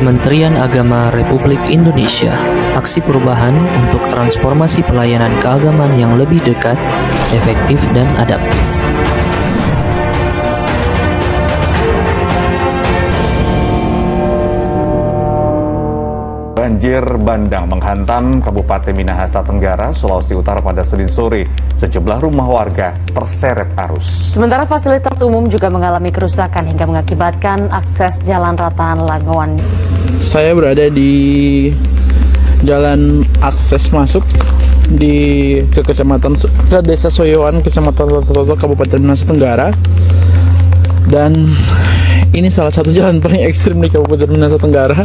Kementerian Agama Republik Indonesia, aksi perubahan untuk transformasi pelayanan keagamaan yang lebih dekat, efektif, dan adaptif. Banjir bandang menghantam Kabupaten Minahasa Tenggara, Sulawesi Utara pada Senin sore. Sejumlah rumah warga terseret arus. Sementara fasilitas umum juga mengalami kerusakan hingga mengakibatkan akses jalan Ratahan Langowan. Saya berada di jalan akses masuk ke Desa Soyoan, Kecamatan Toto, Kabupaten Minahasa Tenggara. Dan ini salah satu jalan paling ekstrim di Kabupaten Minahasa Tenggara.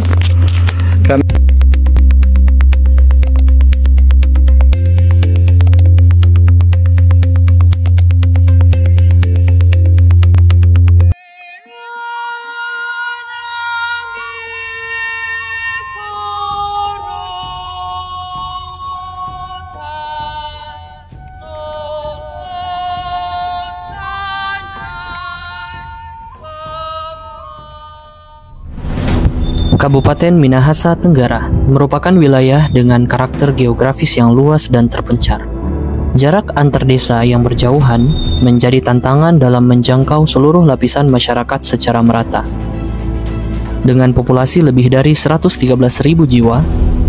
Kabupaten Minahasa Tenggara merupakan wilayah dengan karakter geografis yang luas dan terpencar. Jarak antar desa yang berjauhan menjadi tantangan dalam menjangkau seluruh lapisan masyarakat secara merata. Dengan populasi lebih dari 113.000 jiwa,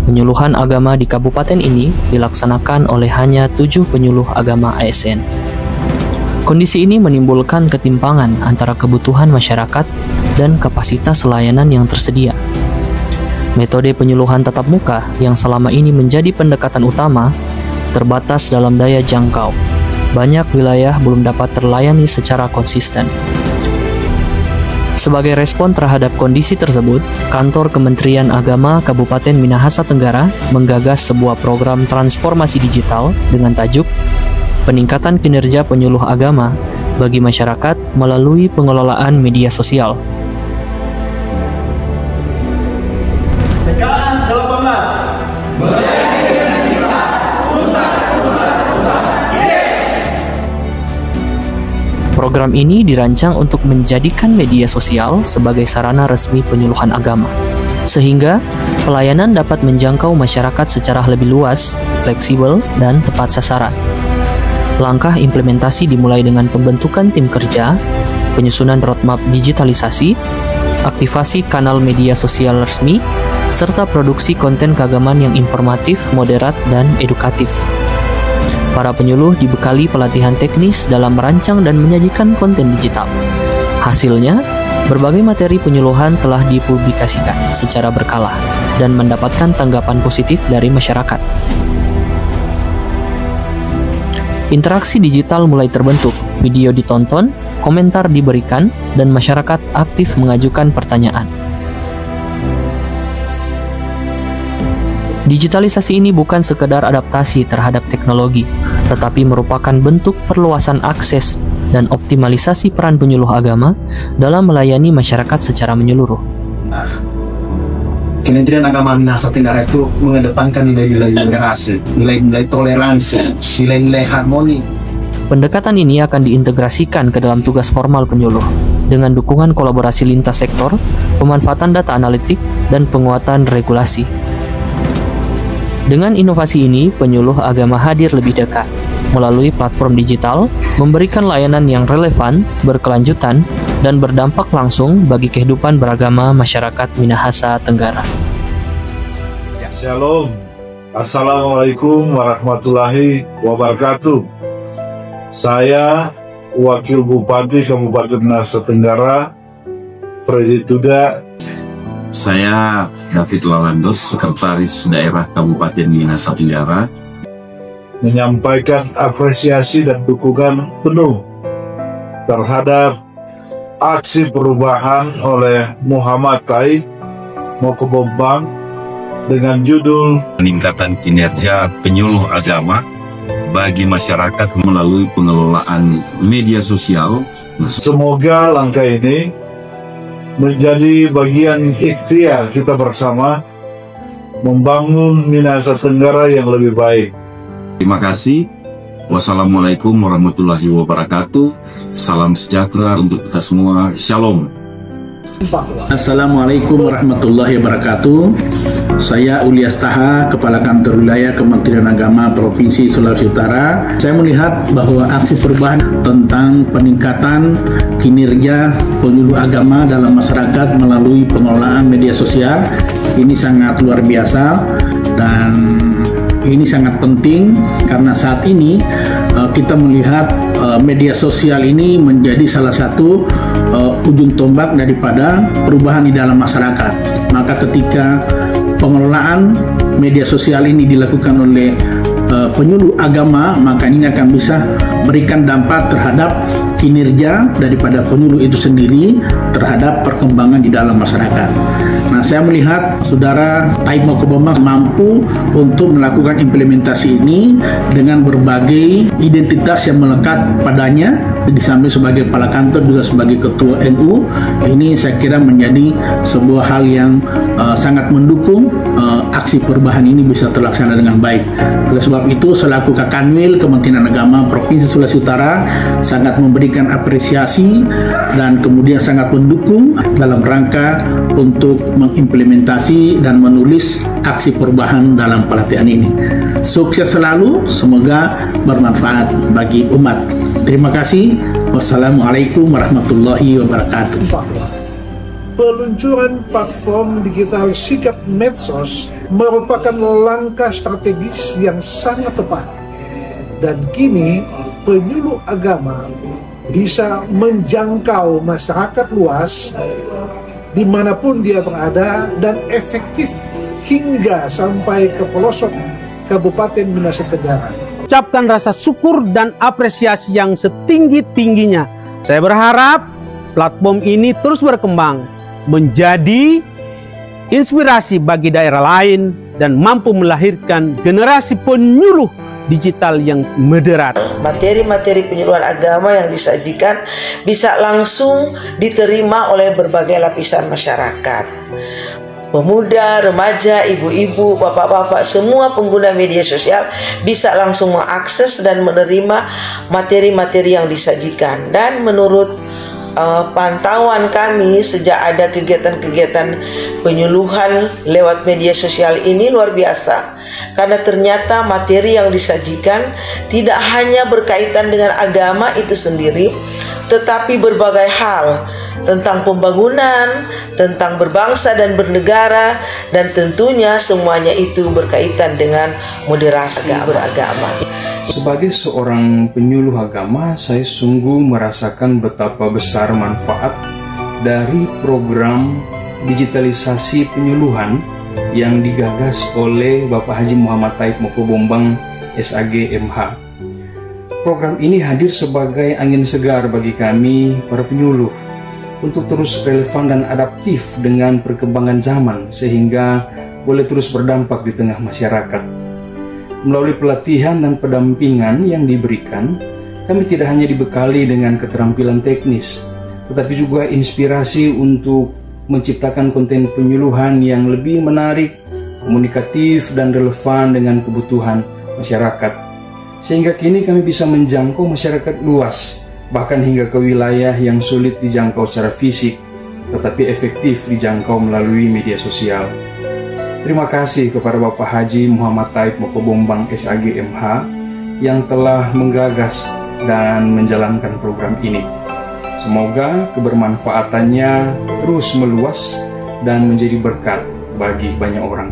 penyuluhan agama di kabupaten ini dilaksanakan oleh hanya 7 penyuluh agama ASN. Kondisi ini menimbulkan ketimpangan antara kebutuhan masyarakat dan kapasitas layanan yang tersedia. Metode penyuluhan tatap muka yang selama ini menjadi pendekatan utama terbatas dalam daya jangkau. Banyak wilayah belum dapat terlayani secara konsisten. Sebagai respon terhadap kondisi tersebut, Kantor Kementerian Agama Kabupaten Minahasa Tenggara menggagas sebuah program transformasi digital dengan tajuk Peningkatan Kinerja Penyuluh Agama bagi Masyarakat melalui Pengelolaan Media Sosial. TKA 18 melayani kita tuntas. Program ini dirancang untuk menjadikan media sosial sebagai sarana resmi penyuluhan agama, sehingga pelayanan dapat menjangkau masyarakat secara lebih luas, fleksibel, dan tepat sasaran. Langkah implementasi dimulai dengan pembentukan tim kerja, penyusunan roadmap digitalisasi, aktivasi kanal media sosial resmi, serta produksi konten keagamaan yang informatif, moderat, dan edukatif. Para penyuluh dibekali pelatihan teknis dalam merancang dan menyajikan konten digital. Hasilnya, berbagai materi penyuluhan telah dipublikasikan secara berkala dan mendapatkan tanggapan positif dari masyarakat. Interaksi digital mulai terbentuk, video ditonton, komentar diberikan, dan masyarakat aktif mengajukan pertanyaan. Digitalisasi ini bukan sekedar adaptasi terhadap teknologi, tetapi merupakan bentuk perluasan akses dan optimalisasi peran penyuluh agama dalam melayani masyarakat secara menyeluruh. Kementerian Agama Minahasa Tenggara itu mengedepankan nilai-nilai moderasi, nilai-nilai toleransi, nilai-nilai harmoni. Pendekatan ini akan diintegrasikan ke dalam tugas formal penyuluh dengan dukungan kolaborasi lintas sektor, pemanfaatan data analitik, dan penguatan regulasi. Dengan inovasi ini, penyuluh agama hadir lebih dekat, melalui platform digital, memberikan layanan yang relevan, berkelanjutan, dan berdampak langsung bagi kehidupan beragama masyarakat Minahasa Tenggara. Shalom, Assalamualaikum warahmatullahi wabarakatuh. Saya Wakil Bupati Kabupaten Minahasa Tenggara, Freddy Tuda. Saya David Lalandos, Sekretaris Daerah Kabupaten Minahasa Tenggara, menyampaikan apresiasi dan dukungan penuh terhadap aksi perubahan oleh Muhammad Tai Mokobombang dengan judul Peningkatan Kinerja Penyuluh Agama bagi Masyarakat melalui Pengelolaan Media Sosial. Semoga langkah ini menjadi bagian ikhtiar kita bersama membangun Minahasa Tenggara yang lebih baik. Terima kasih. Wassalamualaikum warahmatullahi wabarakatuh. Salam sejahtera untuk kita semua. Shalom. Assalamualaikum warahmatullahi wabarakatuh. Saya Ulias Taha, Kepala Kantor Wilayah Kementerian Agama Provinsi Sulawesi Utara. Saya melihat bahwa aksi perubahan tentang peningkatan kinerja penyuluh agama dalam masyarakat melalui pengelolaan media sosial ini sangat luar biasa dan ini sangat penting karena saat ini kita melihat media sosial ini menjadi salah satu ujung tombak daripada perubahan di dalam masyarakat. Maka ketika pengelolaan media sosial ini dilakukan oleh penyuluh agama, maka ini akan bisa berikan dampak terhadap kinerja daripada penyuluh itu sendiri terhadap perkembangan di dalam masyarakat. Nah, saya melihat Saudara Taib Mokobombang mampu untuk melakukan implementasi ini dengan berbagai identitas yang melekat padanya, di samping sebagai kepala kantor juga sebagai ketua NU. Ini saya kira menjadi sebuah hal yang sangat mendukung aksi perubahan ini bisa terlaksana dengan baik. Oleh sebab itu, selaku Kakanwil Kementerian Agama Provinsi Sulawesi Utara sangat memberikan apresiasi dan kemudian sangat mendukung dalam rangka untuk mengimplementasi dan menulis aksi perubahan dalam pelatihan ini. Sukses selalu, semoga bermanfaat bagi umat. Terima kasih. Wassalamualaikum warahmatullahi wabarakatuh. Peluncuran platform digital Sikap Medsos merupakan langkah strategis yang sangat tepat. Dan kini penyuluh agama bisa menjangkau masyarakat luas dimanapun dia berada dan efektif hingga sampai ke pelosok Kabupaten Minahasa Tenggara. Ucapkan rasa syukur dan apresiasi yang setinggi-tingginya. Saya berharap platform ini terus berkembang menjadi inspirasi bagi daerah lain dan mampu melahirkan generasi penyuluh digital yang moderat. Materi-materi penyuluhan agama yang disajikan bisa langsung diterima oleh berbagai lapisan masyarakat. Pemuda, remaja, ibu-ibu, bapak-bapak, semua pengguna media sosial bisa langsung mengakses dan menerima materi-materi yang disajikan. Dan menurut pantauan kami, sejak ada kegiatan-kegiatan penyuluhan lewat media sosial ini luar biasa, karena ternyata materi yang disajikan tidak hanya berkaitan dengan agama itu sendiri, tetapi berbagai hal tentang pembangunan, tentang berbangsa dan bernegara, dan tentunya semuanya itu berkaitan dengan moderasi beragama. Sebagai seorang penyuluh agama, saya sungguh merasakan betapa besar manfaat dari program digitalisasi penyuluhan yang digagas oleh Bapak Haji Muhammad Taib Mokobombang SAG MH. Program ini hadir sebagai angin segar bagi kami para penyuluh untuk terus relevan dan adaptif dengan perkembangan zaman sehingga boleh terus berdampak di tengah masyarakat. Melalui pelatihan dan pendampingan yang diberikan, kami tidak hanya dibekali dengan keterampilan teknis, tetapi juga inspirasi untuk menciptakan konten penyuluhan yang lebih menarik, komunikatif, dan relevan dengan kebutuhan masyarakat. Sehingga kini kami bisa menjangkau masyarakat luas, bahkan hingga ke wilayah yang sulit dijangkau secara fisik, tetapi efektif dijangkau melalui media sosial. Terima kasih kepada Bapak Haji Muhammad Taib Mokobombang SAG MH yang telah menggagas dan menjalankan program ini. Semoga kebermanfaatannya terus meluas dan menjadi berkat bagi banyak orang.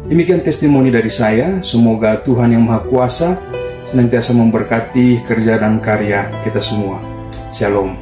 Demikian testimoni dari saya. Semoga Tuhan Yang Maha Kuasa senantiasa memberkati kerja dan karya kita semua. Shalom.